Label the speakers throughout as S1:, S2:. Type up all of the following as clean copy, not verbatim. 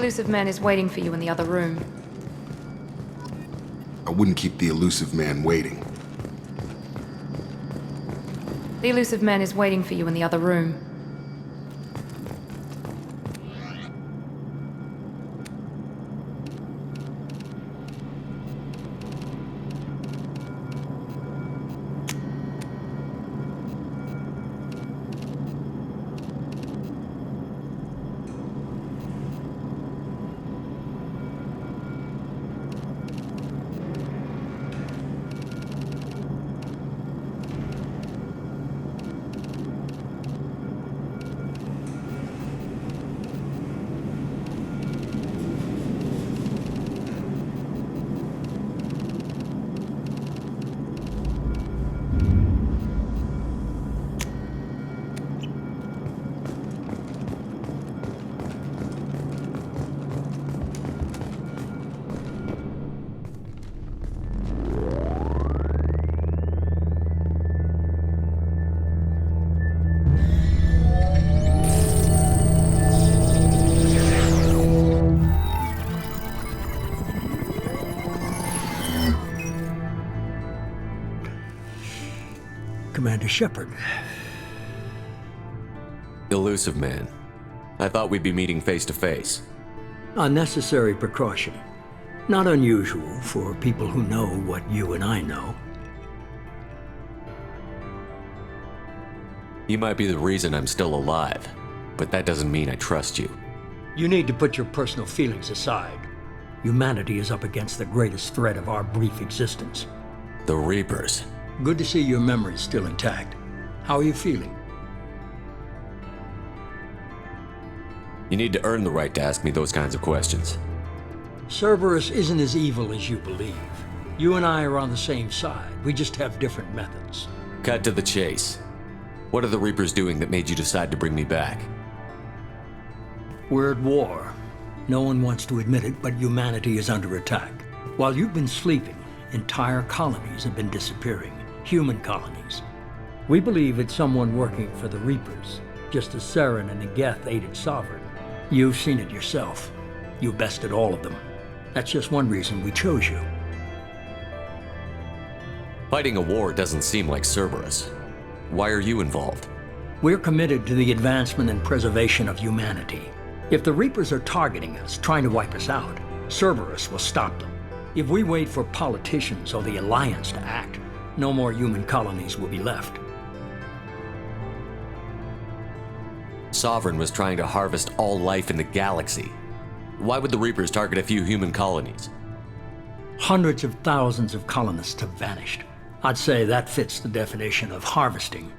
S1: elusive man is waiting for you in the other room.
S2: I wouldn't keep the elusive man waiting.
S1: The elusive man is waiting for you in the other room.
S3: Commander Shepard.
S4: Elusive man. I thought we'd be meeting face to face.
S3: A necessary precaution. Not unusual for people who know what you and I know.
S4: You might be the reason I'm still alive, but that doesn't mean I trust you.
S3: You need to put your personal feelings aside. Humanity is up against the greatest threat of our brief existence.
S4: The Reapers.
S3: Good to see your memory's still intact. How are you feeling?
S4: You need to earn the right to ask me those kinds of questions.
S3: Cerberus isn't as evil as you believe. You and I are on the same side. We just have different methods.
S4: Cut to the chase. What are the Reapers doing that made you decide to bring me back?
S3: We're at war. No one wants to admit it, but humanity is under attack. While you've been sleeping, entire colonies have been disappearing. Human colonies. We believe it's someone working for the Reapers, just as Saren and Negeth aided Sovereign. You've seen it yourself. You bested all of them. That's just one reason we chose you.
S4: Fighting a war doesn't seem like Cerberus. Why are you involved?
S3: We're committed to the advancement and preservation of humanity. If the Reapers are targeting us, trying to wipe us out, Cerberus will stop them. If we wait for politicians or the Alliance to act, no more human colonies will be left.
S4: Sovereign was trying to harvest all life in the galaxy. Why would the Reapers target a few human colonies?
S3: Hundreds of thousands of colonists have vanished. I'd say that fits the definition of harvesting.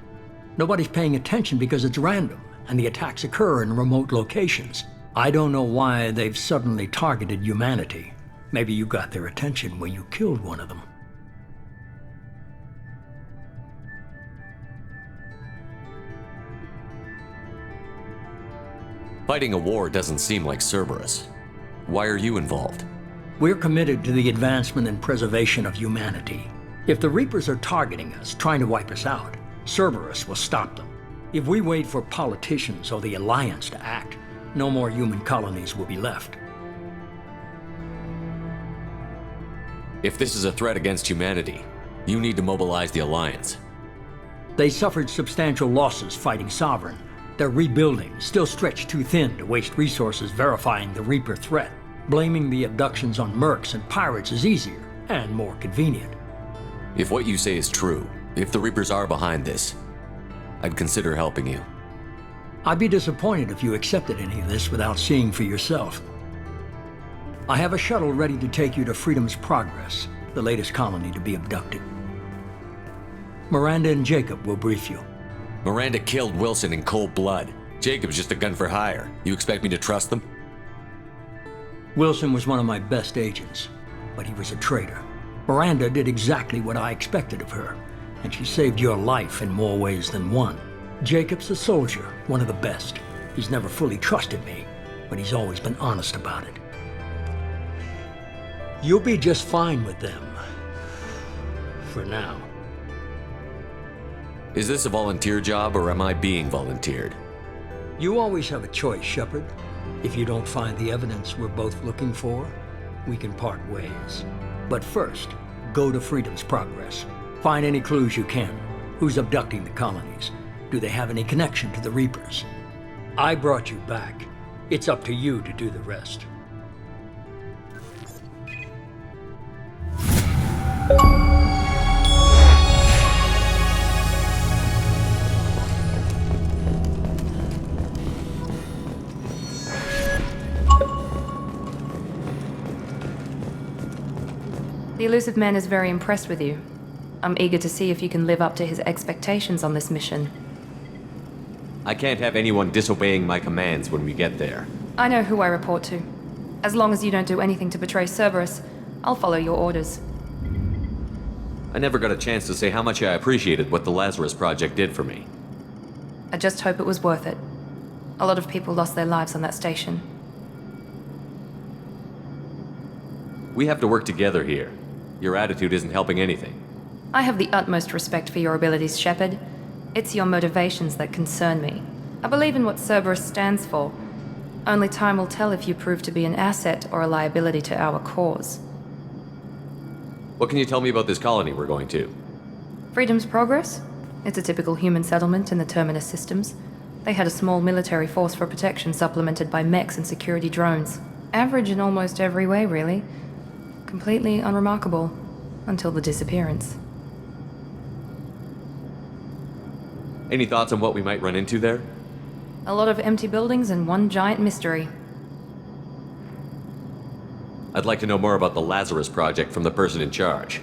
S3: Nobody's paying attention because it's random, and the attacks occur in remote locations. I don't know why they've suddenly targeted humanity. Maybe you got their attention when you killed one of them.
S4: Fighting a war doesn't seem like Cerberus. Why are you involved?
S3: We're committed to the advancement and preservation of humanity. If the Reapers are targeting us, trying to wipe us out, Cerberus will stop them. If we wait for politicians or the Alliance to act, no more human colonies will be left.
S4: If this is a threat against humanity, you need to mobilize the Alliance.
S3: They suffered substantial losses fighting Sovereign. They're rebuilding, still stretched too thin to waste resources verifying the Reaper threat. Blaming the abductions on mercs and pirates is easier and more convenient.
S4: If what you say is true, if the Reapers are behind this, I'd consider helping you.
S3: I'd be disappointed if you accepted any of this without seeing for yourself. I have a shuttle ready to take you to Freedom's Progress, the latest colony to be abducted. Miranda and Jacob will brief you.
S4: Miranda killed Wilson in cold blood. Jacob's just a gun for hire. You expect me to trust them?
S3: Wilson was one of my best agents, but he was a traitor. Miranda did exactly what I expected of her, and she saved your life in more ways than one. Jacob's a soldier, one of the best. He's never fully trusted me, but he's always been honest about it. You'll be just fine with them. For now.
S4: Is this a volunteer job, or am I being volunteered?
S3: You always have a choice, Shepard. If you don't find the evidence we're both looking for, we can part ways. But first, go to Freedom's Progress. Find any clues you can. Who's abducting the colonies? Do they have any connection to the Reapers? I brought you back. It's up to you to do the rest.
S1: The Elusive Man is very impressed with you. I'm eager to see if you can live up to his expectations on this mission.
S4: I can't have anyone disobeying my commands when we get there.
S1: I know who I report to. As long as you don't do anything to betray Cerberus, I'll follow your orders.
S4: I never got a chance to say how much I appreciated what the Lazarus Project did for me.
S1: I just hope it was worth it. A lot of people lost their lives on that station.
S4: We have to work together here. Your attitude isn't helping anything.
S1: I have the utmost respect for your abilities, Shepard. It's your motivations that concern me. I believe in what Cerberus stands for. Only time will tell if you prove to be an asset or a liability to our cause.
S4: What can you tell me about this colony we're going to?
S1: Freedom's Progress? It's a typical human settlement in the Terminus systems. They had a small military force for protection supplemented by mechs and security drones. Average in almost every way, really. Completely unremarkable. Until the disappearance.
S4: Any thoughts on what we might run into there?
S1: A lot of empty buildings and one giant mystery.
S4: I'd like to know more about the Lazarus Project from the person in charge.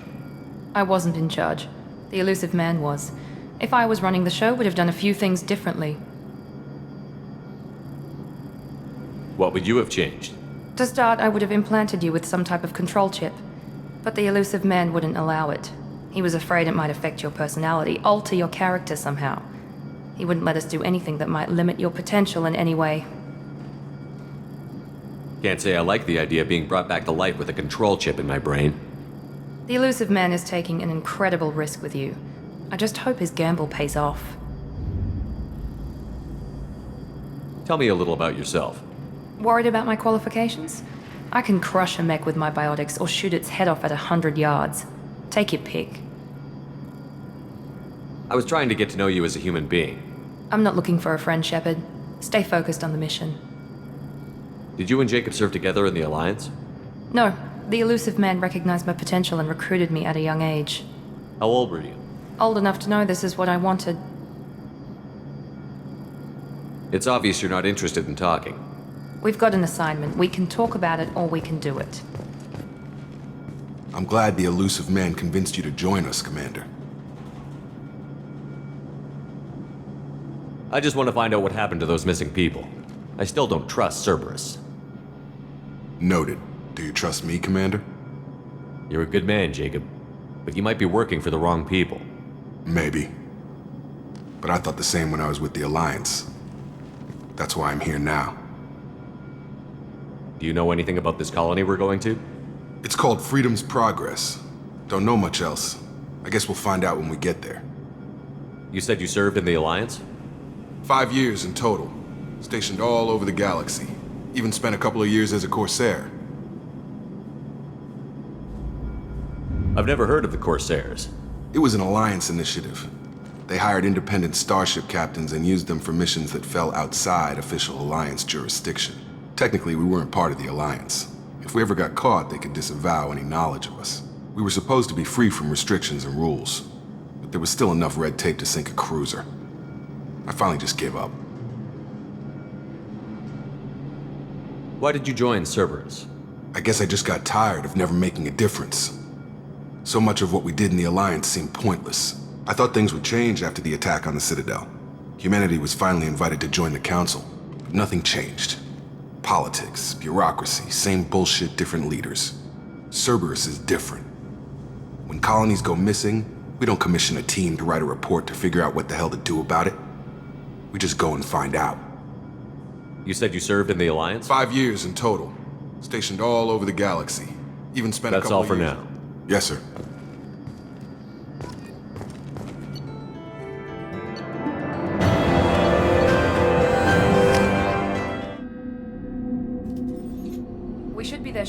S1: I wasn't in charge. The Elusive Man was. If I was running the show, would have done a few things differently.
S4: What would you have changed?
S1: To start, I would have implanted you with some type of control chip. But the Elusive Man wouldn't allow it. He was afraid it might affect your personality, alter your character somehow. He wouldn't let us do anything that might limit your potential in any way.
S4: Can't say I like the idea of being brought back to life with a control chip in my brain.
S1: The Elusive Man is taking an incredible risk with you. I just hope his gamble pays off.
S4: Tell me a little about yourself.
S1: Worried about my qualifications? I can crush a mech with my biotics or shoot its head off at 100 yards. Take your pick.
S4: I was trying to get to know you as a human being.
S1: I'm not looking for a friend, Shepard. Stay focused on the mission.
S4: Did you and Jacob serve together in the Alliance?
S1: No, the Elusive Man recognized my potential and recruited me at a young age.
S4: How old were you?
S1: Old enough to know this is what I wanted.
S4: It's obvious you're not interested in talking.
S1: We've got an assignment. We can talk about it or we can do it.
S2: I'm glad the Elusive Man convinced you to join us, Commander.
S4: I just want to find out what happened to those missing people. I still don't trust Cerberus.
S2: Noted. Do you trust me, Commander?
S4: You're a good man, Jacob. But you might be working for the wrong people.
S2: Maybe. But I thought the same when I was with the Alliance. That's why I'm here now.
S4: Do you know anything about this colony we're going to?
S2: It's called Freedom's Progress. Don't know much else. I guess we'll find out when we get there.
S4: You said you served in the Alliance?
S2: 5 years in total. Stationed all over the galaxy. Even spent a couple of years as a Corsair.
S4: I've never heard of the Corsairs.
S2: It was an Alliance initiative. They hired independent starship captains and used them for missions that fell outside official Alliance jurisdiction. Technically, we weren't part of the Alliance. If we ever got caught, they could disavow any knowledge of us. We were supposed to be free from restrictions and rules, but there was still enough red tape to sink a cruiser. I finally just gave up.
S4: Why did you join Cerberus?
S2: I guess I just got tired of never making a difference. So much of what we did in the Alliance seemed pointless. I thought things would change after the attack on the Citadel. Humanity was finally invited to join the Council, but nothing changed. Politics, bureaucracy, same bullshit, different leaders. Cerberus is different. When colonies go missing, we don't commission a team to write a report to figure out what the hell to do about it. We just go and find out.
S4: You said you served in the Alliance?
S2: 5 years in total. Stationed all over the galaxy. Even spent a couple of years...
S4: That's all for now.
S2: Yes, sir.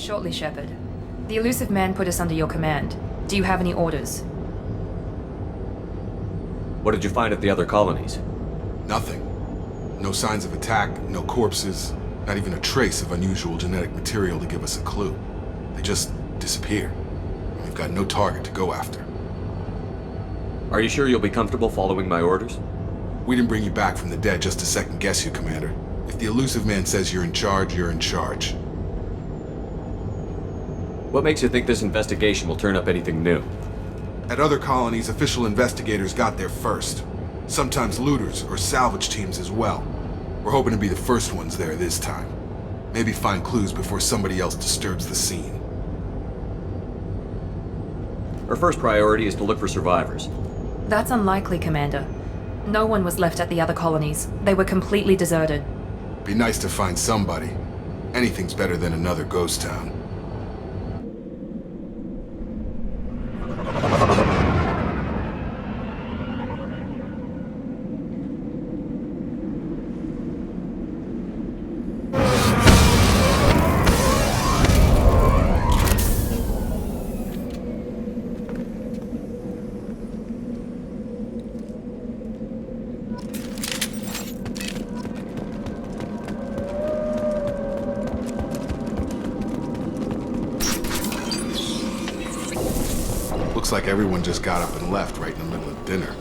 S1: Shortly, Shepard. The elusive man put us under your command. Do you have any orders?
S4: What did you find at the other colonies?
S2: Nothing. No signs of attack, no corpses, not even a trace of unusual genetic material to give us a clue. They just disappear. We've got no target to go after.
S4: Are you sure you'll be comfortable following my orders?
S2: We didn't bring you back from the dead just to second guess you, Commander. If the elusive man says you're in charge, you're in charge.
S4: What makes you think this investigation will turn up anything new?
S2: At other colonies, official investigators got there first. Sometimes looters or salvage teams as well. We're hoping to be the first ones there this time. Maybe find clues before somebody else disturbs the scene.
S4: Our first priority is to look for survivors.
S1: That's unlikely, Commander. No one was left at the other colonies. They were completely deserted.
S2: Be nice to find somebody. Anything's better than another ghost town. Looks like everyone just got up and left right in the middle of dinner.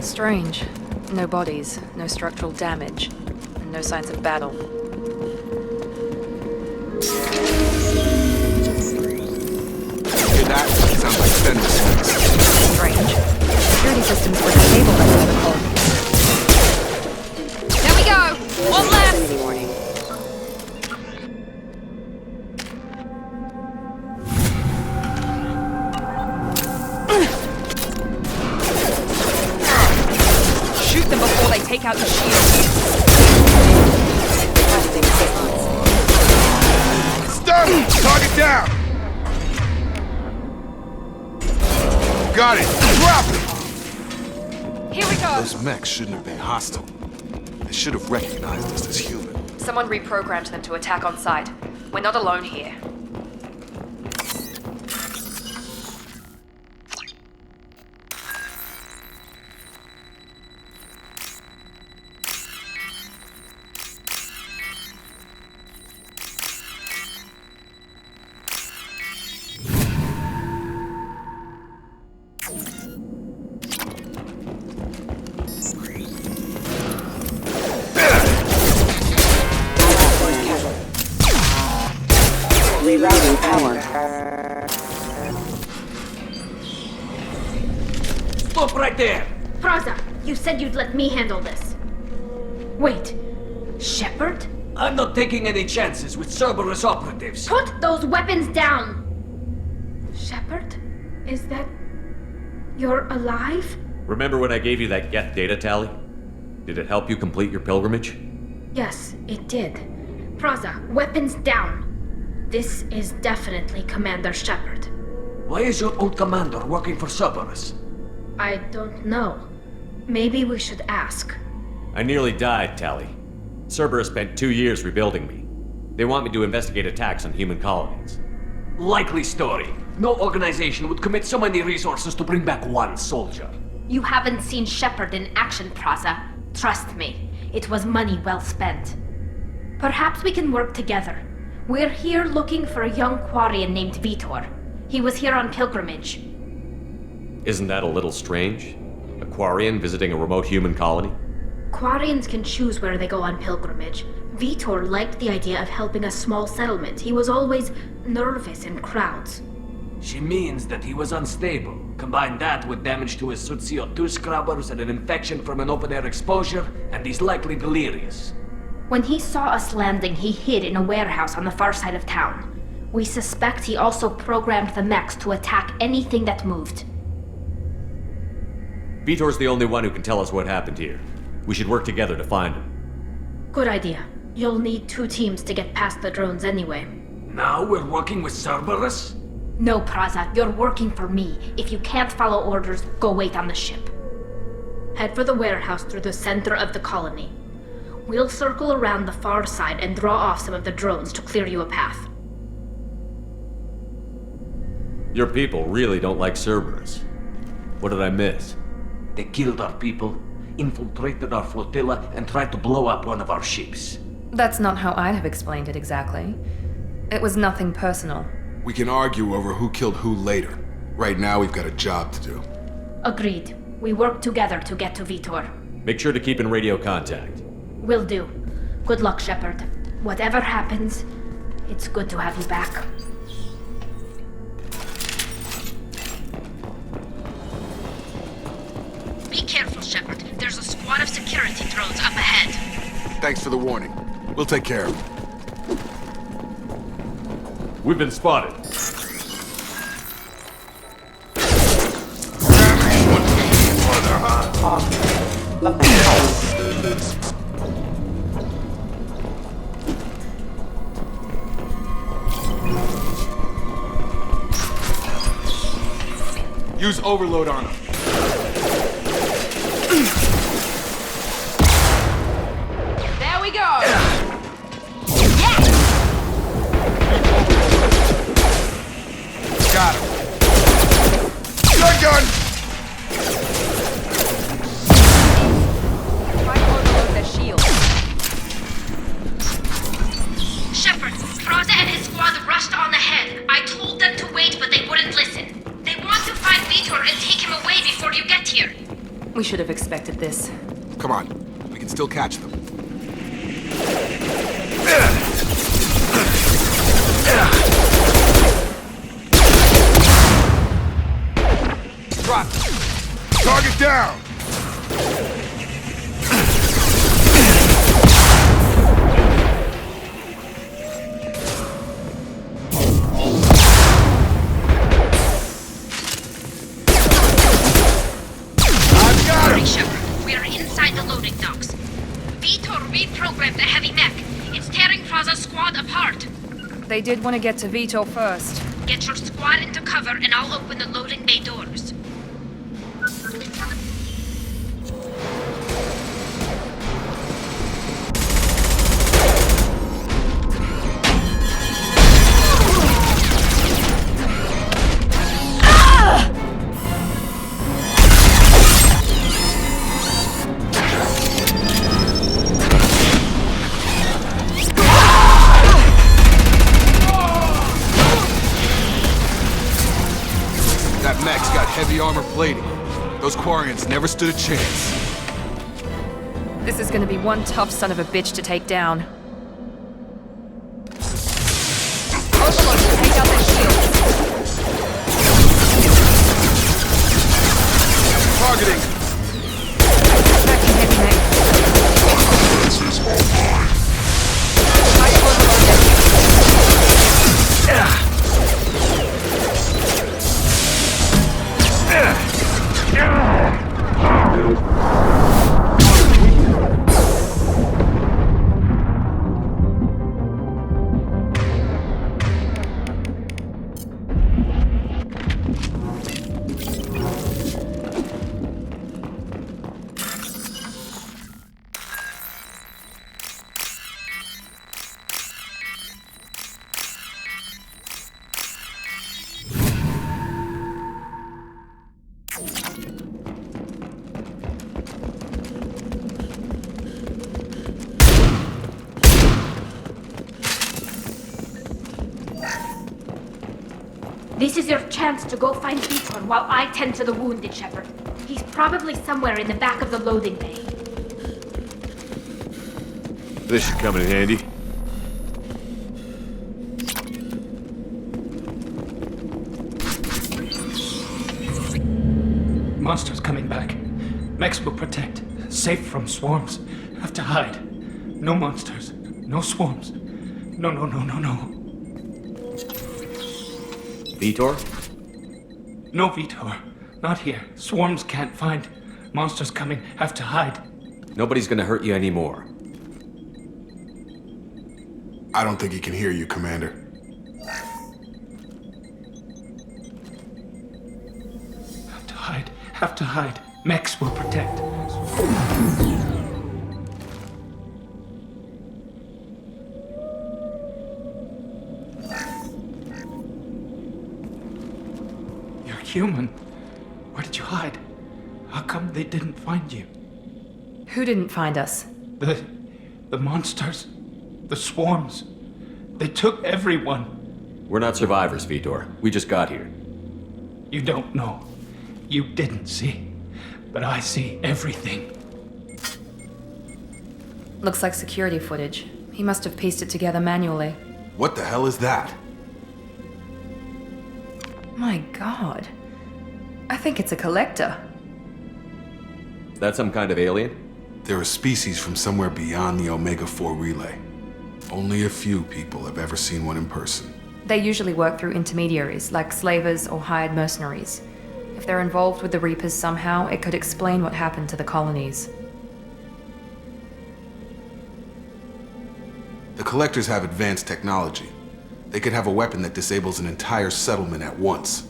S1: Strange. No bodies, no structural damage, and no signs of battle.
S2: Hear that? Sounds like fender swings.
S1: Strange. Security systems were disabled at the other colony. There we go! One left! Shoot them before they take out the shield.
S2: Stun! Target down! Got it! Drop it!
S1: Here we go!
S2: Those mechs shouldn't have been hostile. They should have recognized us as human.
S1: Someone reprogrammed them to attack on sight. We're not alone here.
S5: Rerouting power.
S6: Stop right there!
S7: Praza, you said you'd let me handle this. Wait, Shepard?
S6: I'm not taking any chances with Cerberus operatives.
S7: Put those weapons down! Shepard? Is that... you're alive?
S4: Remember when I gave you that Geth data tally? Did it help you complete your pilgrimage?
S7: Yes, it did. Praza, weapons down. This is definitely Commander Shepard.
S6: Why is your old commander working for Cerberus?
S7: I don't know. Maybe we should ask.
S4: I nearly died, Tally. Cerberus spent 2 years rebuilding me. They want me to investigate attacks on human colonies.
S6: Likely story. No organization would commit so many resources to bring back one soldier.
S7: You haven't seen Shepard in action, Praza. Trust me, it was money well spent. Perhaps we can work together. We're here looking for a young Quarian named Vitor. He was here on pilgrimage.
S4: Isn't that a little strange? A Quarian visiting a remote human colony?
S7: Quarians can choose where they go on pilgrimage. Vitor liked the idea of helping a small settlement. He was always nervous in crowds.
S6: She means that he was unstable. Combine that with damage to his CO2 scrubbers and an infection from an open-air exposure, and he's likely delirious.
S7: When he saw us landing, he hid in a warehouse on the far side of town. We suspect he also programmed the mechs to attack anything that moved.
S4: Vitor's the only one who can tell us what happened here. We should work together to find him.
S7: Good idea. You'll need 2 teams to get past the drones anyway.
S6: Now we're working with Cerberus?
S7: No, Praza, you're working for me. If you can't follow orders, go wait on the ship. Head for the warehouse through the center of the colony. We'll circle around the far side and draw off some of the drones to clear you a path.
S4: Your people really don't like Cerberus. What did I miss?
S6: They killed our people, infiltrated our flotilla, and tried to blow up one of our ships.
S1: That's not how I'd have explained it exactly. It was nothing personal.
S2: We can argue over who killed who later. Right now, we've got a job to do.
S7: Agreed. We work together to get to Vitor.
S4: Make sure to keep in radio contact.
S7: Will do. Good luck, Shepard. Whatever happens, it's good to have you back. Be careful, Shepard. There's a squad of security drones up ahead.
S2: Thanks for the warning. We'll take care of it.
S4: We've been spotted.
S2: Use overload on them.
S1: There we go!
S2: Got him. Shotgun!
S1: Try to overload their shields.
S7: Shepard, Praza and his squad rushed on ahead. I told them to wait, but they wouldn't listen. They want to find Vitor and take him away before you get here.
S1: We should have expected this.
S2: Come on. We can still catch them. Drop. Target down.
S7: Hurry, Shepard. We are inside the loading docks. Vitor reprogrammed the heavy mech. It's tearing Praza's squad apart.
S1: They did want to get to Vitor first.
S7: Get your squad into cover and I'll open the loading bay doors.
S2: That mech's got heavy armor plating. Those Quarians never stood a chance.
S1: This is gonna be one tough son of a bitch to take down. Overload, take out their shields.
S2: Targeting.
S1: Attacking heavy mech. Try to overload their shields.
S7: This is your chance to go find Vitor while I tend to the wounded, Shepard. He's probably somewhere in the back of the loading bay.
S4: This should come in handy.
S5: Monsters coming back. Mechs will protect. Safe from swarms. Have to hide. No monsters. No swarms. No.
S4: Vitor?
S5: No Vitor. Not here. Swarms can't find. Monsters coming. Have to hide.
S4: Nobody's gonna hurt you anymore.
S2: I don't think he can hear you, Commander.
S5: Have to hide. Have to hide. Mex will protect. You're human. Where did you hide? How come they didn't find you?
S1: Who didn't find us?
S5: The monsters. The swarms. They took everyone.
S4: We're not survivors, Vitor. We just got here.
S5: You don't know. You didn't see. But I see everything.
S1: Looks like security footage. He must have pieced it together manually.
S2: What the hell is that?
S1: My god. I think it's a collector.
S4: That some kind of alien?
S2: They're a species from somewhere beyond the Omega-4 relay. Only a few people have ever seen one in person.
S1: They usually work through intermediaries, like slavers or hired mercenaries. If they're involved with the Reapers somehow, it could explain what happened to the colonies.
S2: The Collectors have advanced technology. They could have a weapon that disables an entire settlement at once.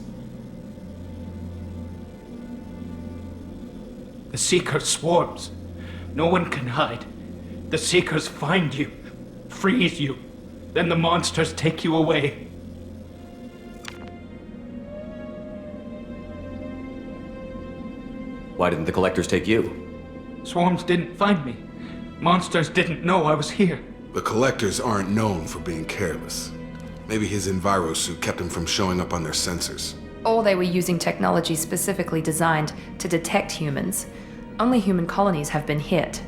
S5: The Seeker swarms. No one can hide. The Seekers find you, freeze you. Then the monsters take you away.
S4: Why didn't the Collectors take you?
S5: Swarms didn't find me. Monsters didn't know I was here.
S2: The Collectors aren't known for being careless. Maybe his Enviro suit kept him from showing up on their sensors.
S1: Or they were using technology specifically designed to detect humans. Only human colonies have been hit.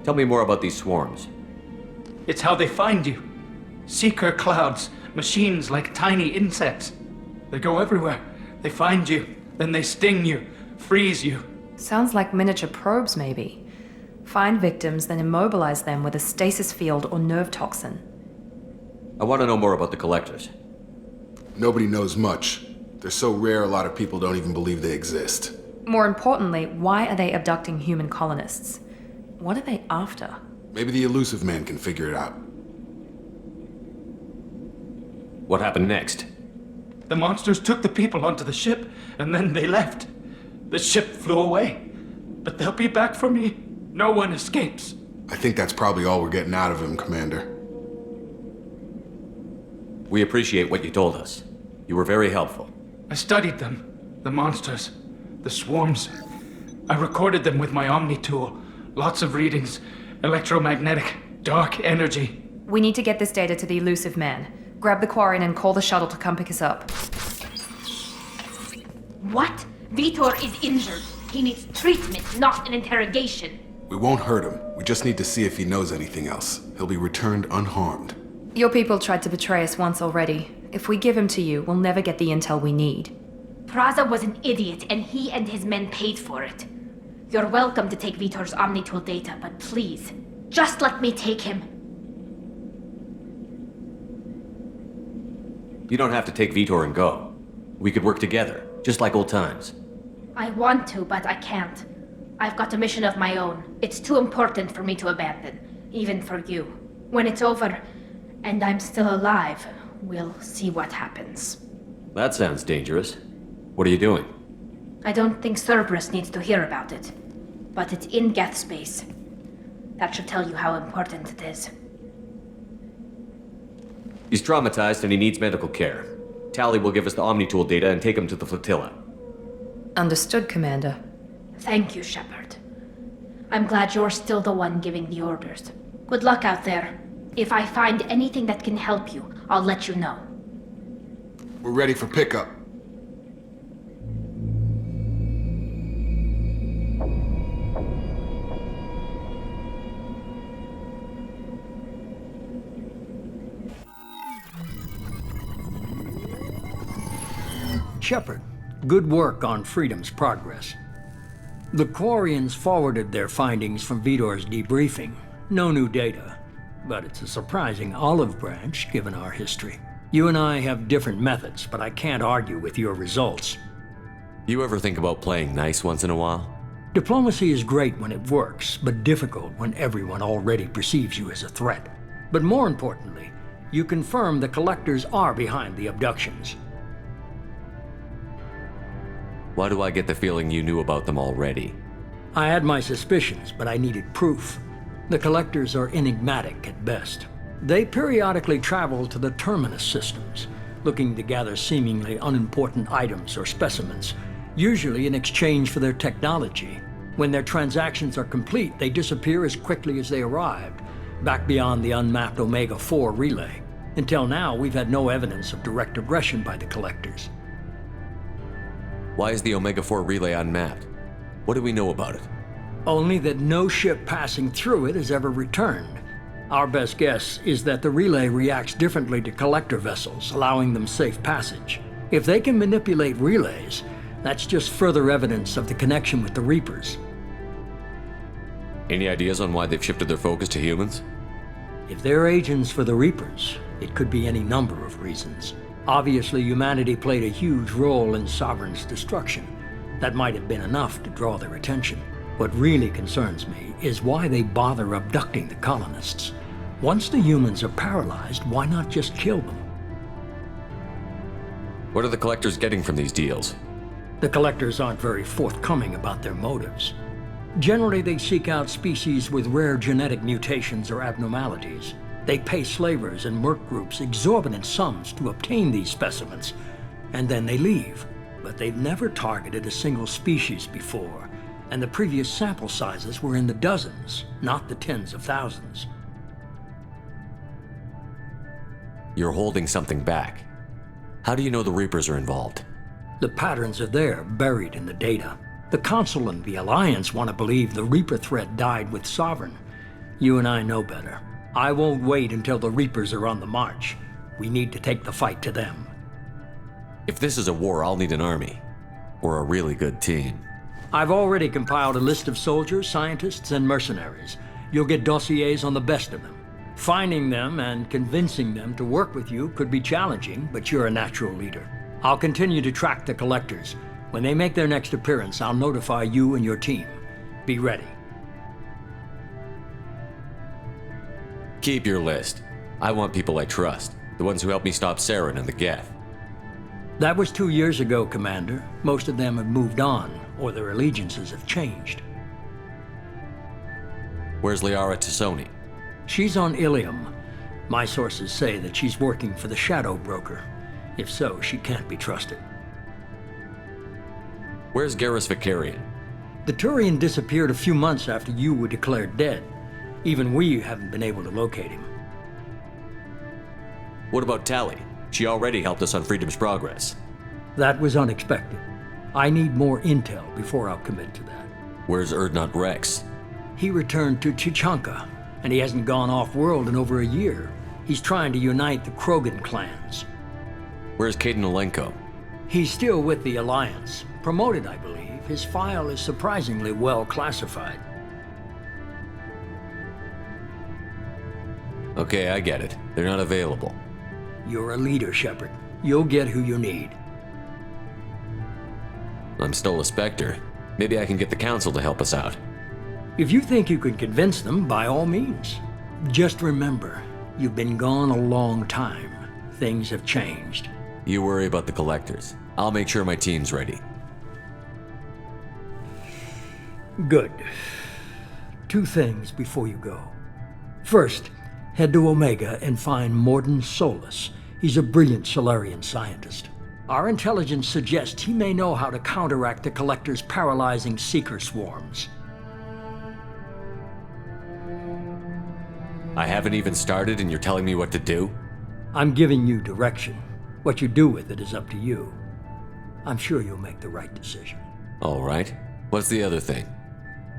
S4: Tell me more about these swarms.
S5: It's how they find you. Seeker clouds, machines like tiny insects. They go everywhere. They find you, then they sting you, freeze you.
S1: Sounds like miniature probes, maybe. Find victims, then immobilize them with a stasis field or nerve toxin.
S4: I want to know more about the Collectors.
S2: Nobody knows much. They're so rare a lot of people don't even believe they exist.
S1: More importantly, why are they abducting human colonists? What are they after?
S2: Maybe the Elusive Man can figure it out.
S4: What happened next?
S5: The monsters took the people onto the ship, and then they left. The ship flew away. But they'll be back for me. No one escapes.
S2: I think that's probably all we're getting out of him, Commander.
S4: We appreciate what you told us. You were very helpful.
S5: I studied them. The monsters. The swarms. I recorded them with my Omni tool. Lots of readings. Electromagnetic. Dark energy.
S1: We need to get this data to the Elusive Man. Grab the Quarian and call the shuttle to come pick us up.
S7: What? Vitor is injured. He needs treatment, not an interrogation.
S2: We won't hurt him. We just need to see if he knows anything else. He'll be returned unharmed.
S1: Your people tried to betray us once already. If we give him to you, we'll never get the intel we need.
S7: Praza was an idiot, and he and his men paid for it. You're welcome to take Vitor's Omnitool data, but please, just let me take him.
S4: You don't have to take Vitor and go. We could work together, just like old times.
S7: I want to, but I can't. I've got a mission of my own. It's too important for me to abandon, even for you. When it's over, and I'm still alive, we'll see what happens.
S4: That sounds dangerous. What are you doing?
S7: I don't think Cerberus needs to hear about it, but it's in Geth space. That should tell you how important it is.
S4: He's traumatized and he needs medical care. Tali will give us the Omnitool data and take him to the flotilla.
S1: Understood, Commander.
S7: Thank you, Shepard. I'm glad you're still the one giving the orders. Good luck out there. If I find anything that can help you, I'll let you know.
S2: We're ready for pickup.
S3: Shepard, good work on Freedom's progress. The Quarians forwarded their findings from Vitor's debriefing. No new data, but it's a surprising olive branch given our history. You and I have different methods, but I can't argue with your results.
S4: You ever think about playing nice once in a while?
S3: Diplomacy is great when it works, but difficult when everyone already perceives you as a threat. But more importantly, you confirm the Collectors are behind the abductions.
S4: Why do I get the feeling you knew about them already?
S3: I had my suspicions, but I needed proof. The Collectors are enigmatic at best. They periodically travel to the Terminus systems, looking to gather seemingly unimportant items or specimens, usually in exchange for their technology. When their transactions are complete, they disappear as quickly as they arrived, back beyond the unmapped Omega-4 relay. Until now, we've had no evidence of direct aggression by the Collectors.
S4: Why is the Omega-4 relay unmapped? What do we know about it?
S3: Only that no ship passing through it has ever returned. Our best guess is that the relay reacts differently to Collector vessels, allowing them safe passage. If they can manipulate relays, that's just further evidence of the connection with the Reapers.
S4: Any ideas on why they've shifted their focus to humans?
S3: If they're agents for the Reapers, it could be any number of reasons. Obviously, humanity played a huge role in Sovereign's destruction. That might have been enough to draw their attention. What really concerns me is why they bother abducting the colonists. Once the humans are paralyzed, why not just kill them?
S4: What are the Collectors getting from these deals?
S3: The Collectors aren't very forthcoming about their motives. Generally, they seek out species with rare genetic mutations or abnormalities. They pay slavers and merc groups exorbitant sums to obtain these specimens, and then they leave. But they've never targeted a single species before, and the previous sample sizes were in the dozens, not the tens of thousands.
S4: You're holding something back. How do you know the Reapers are involved?
S3: The patterns are there, buried in the data. The Council and the Alliance want to believe the Reaper threat died with Sovereign. You and I know better. I won't wait until the Reapers are on the march. We need to take the fight to them.
S4: If this is a war, I'll need an army. Or a really good team.
S3: I've already compiled a list of soldiers, scientists, and mercenaries. You'll get dossiers on the best of them. Finding them and convincing them to work with you could be challenging, but you're a natural leader. I'll continue to track the Collectors. When they make their next appearance, I'll notify you and your team. Be ready.
S4: Keep your list. I want people I trust. The ones who helped me stop Saren and the Geth.
S3: That was 2 years ago, Commander. Most of them have moved on, or their allegiances have changed.
S4: Where's Liara Tassoni?
S3: She's on Ilium. My sources say that she's working for the Shadow Broker. If so, she can't be trusted.
S4: Where's Garrus Vicarian?
S3: The Turian disappeared a few months after you were declared dead. Even we haven't been able to locate him.
S4: What about Tali? She already helped us on Freedom's Progress.
S3: That was unexpected. I need more intel before I'll commit to that.
S4: Where's Urdnot Rex?
S3: He returned to Chichanka, and he hasn't gone off-world in over a year. He's trying to unite the Krogan clans.
S4: Where's Caden Olenko?
S3: He's still with the Alliance. Promoted, I believe. His file is surprisingly well classified.
S4: Okay, I get it. They're not available.
S3: You're a leader, Shepard. You'll get who you need.
S4: I'm still a Spectre. Maybe I can get the Council to help us out.
S3: If you think you can convince them, by all means. Just remember, you've been gone a long time. Things have changed.
S4: You worry about the Collectors. I'll make sure my team's ready.
S3: Good. 2 things before you go. First, head to Omega and find Mordin Solus. He's a brilliant Solarian scientist. Our intelligence suggests he may know how to counteract the Collector's paralyzing Seeker swarms.
S4: I haven't even started and you're telling me what to do?
S3: I'm giving you direction. What you do with it is up to you. I'm sure you'll make the right decision.
S4: All right. What's the other thing?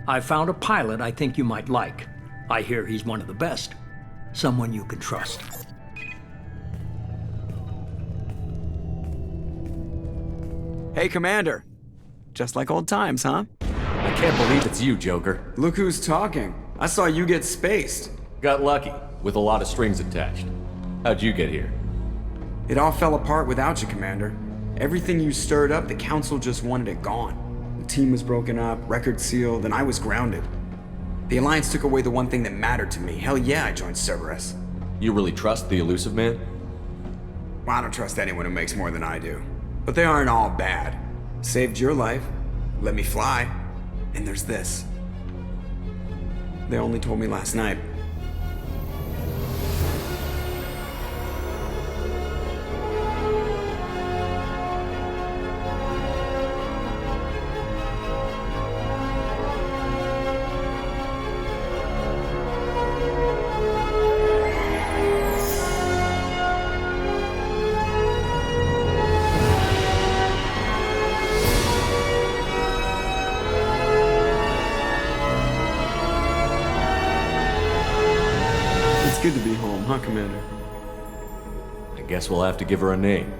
S3: I found a pilot I think you might like. I hear he's one of the best. Someone you can trust.
S8: Hey, Commander. Just like old times, huh?
S4: I can't believe it's you, Joker.
S8: Look who's talking. I saw you get spaced.
S4: Got lucky, with a lot of strings attached. How'd you get here?
S8: It all fell apart without you, Commander. Everything you stirred up, the Council just wanted it gone. The team was broken up, record sealed, and I was grounded. The Alliance took away the one thing that mattered to me. Hell yeah, I joined Cerberus.
S4: You really trust the Elusive Man?
S8: Well, I don't trust anyone who makes more than I do. But they aren't all bad. Saved your life, let me fly, and there's this. They only told me last night. It's good to be home, huh, Commander?
S4: I guess we'll have to give her a name.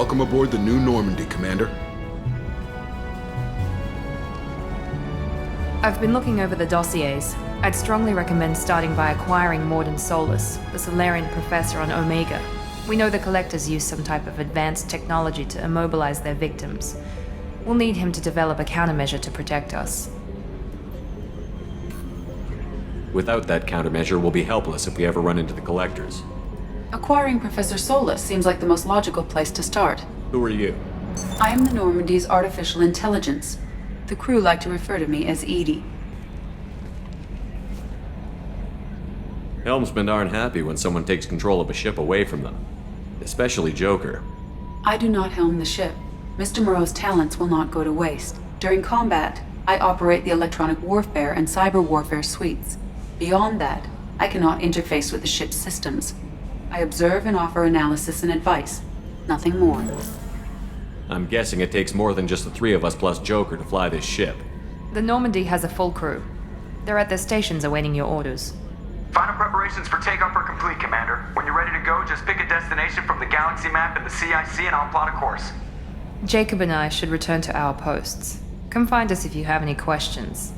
S2: Welcome aboard the New Normandy, Commander.
S1: I've been looking over the dossiers. I'd strongly recommend starting by acquiring Mordin Solus, the Solarian professor on Omega. We know the Collectors use some type of advanced technology to immobilize their victims. We'll need him to develop a countermeasure to protect us.
S4: Without that countermeasure, we'll be helpless if we ever run into the Collectors.
S9: Acquiring Professor Solus seems like the most logical place to start.
S4: Who are you?
S9: I am the Normandy's artificial intelligence. The crew like to refer to me as Edie.
S4: Helmsmen aren't happy when someone takes control of a ship away from them. Especially Joker.
S9: I do not helm the ship. Mr. Moreau's talents will not go to waste. During combat, I operate the electronic warfare and cyber warfare suites. Beyond that, I cannot interface with the ship's systems. I observe and offer analysis and advice. Nothing more.
S4: I'm guessing it takes more than just the three of us plus Joker to fly this ship.
S1: The Normandy has a full crew. They're at their stations awaiting your orders.
S10: Final preparations for takeoff are complete, Commander. When you're ready to go, just pick a destination from the galaxy map and the CIC and I'll plot a course.
S1: Jacob and I should return to our posts. Come find us if you have any questions.